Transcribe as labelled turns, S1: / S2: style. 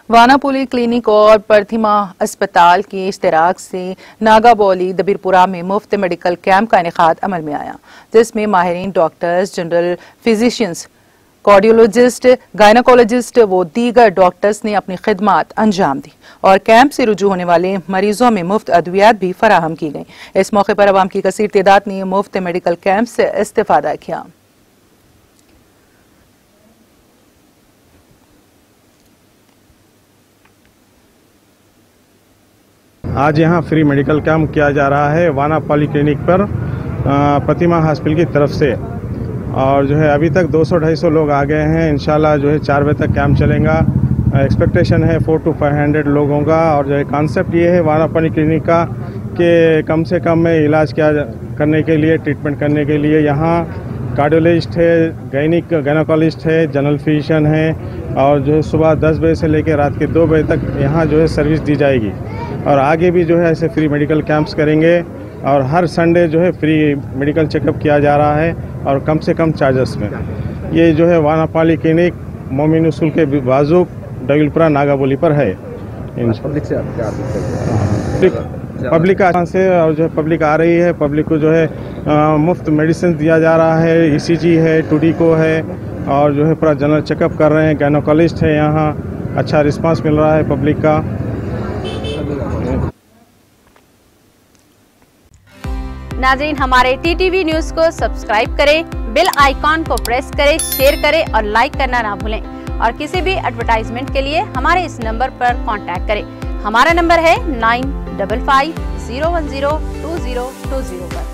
S1: वाना पोली क्लिनिक और प्रतिमा अस्पताल के इश्तराक से नागाबोली दबीरपुरा में मुफ्त मेडिकल कैंप का इनेकाद अमल में आया, जिसमें माहिरीन doctors, general physicians, cardiologists, gynaecologists व दीगर डॉक्टर्स ने अपनी खिदमात अंजाम दी और कैंप से रुजू होने वाले मरीजों में मुफ्त अद्वियात भी फराहम की गई। इस मौके पर अवाम की कसीर तादाद ने मुफ्त मेडिकल कैंप से इस्तेफादा किया।
S2: आज यहाँ फ्री मेडिकल कैंप किया जा रहा है वाना पॉली क्लिनिक पर प्रतिमा हॉस्पिटल की तरफ से, और जो है अभी तक 200-250 लोग आ गए हैं। इंशाल्लाह जो है 4 बजे तक कैंप चलेगा। एक्सपेक्टेशन है 400 to 500 लोगों का। और जो है कॉन्सेप्ट ये है वाना पॉली क्लिनिक का कि कम से कम में इलाज करने के लिए, ट्रीटमेंट करने के लिए यहाँ कार्डियोलॉजिस्ट है, गायनाकोलॉजिस्ट है, जनरल फिजिशियन है, और जो है सुबह 10 बजे से लेकर रात के 2 बजे तक यहाँ जो है सर्विस दी जाएगी। और आगे भी जो है ऐसे फ्री मेडिकल कैंप्स करेंगे और हर संडे जो है फ्री मेडिकल चेकअप किया जा रहा है और कम से कम चार्जेस में। ये जो है वाना पॉली क्लिनिक मोमिन उसूल के बाजू दबीरपुरा नागाबोली पर है।
S3: पब्लिक से
S2: पब्लिक से और जो है पब्लिक आ रही है, पब्लिक को जो है मुफ्त मेडिसिन दिया जा रहा है। ECG है, टूडिको है, और जो है पूरा जनरल चेकअप कर रहे हैं। गायनाकोलॉजिस्ट है, यहाँ अच्छा रिस्पांस मिल रहा है पब्लिक का।
S4: नाज़रीन, हमारे TTV न्यूज़ को सब्सक्राइब करें, बेल आइकॉन को प्रेस करें, शेयर करें और लाइक करना ना भूलें। और किसी भी एडवर्टाइजमेंट के लिए हमारे इस नंबर पर कांटेक्ट करें। हमारा नंबर है 9550102020 पर।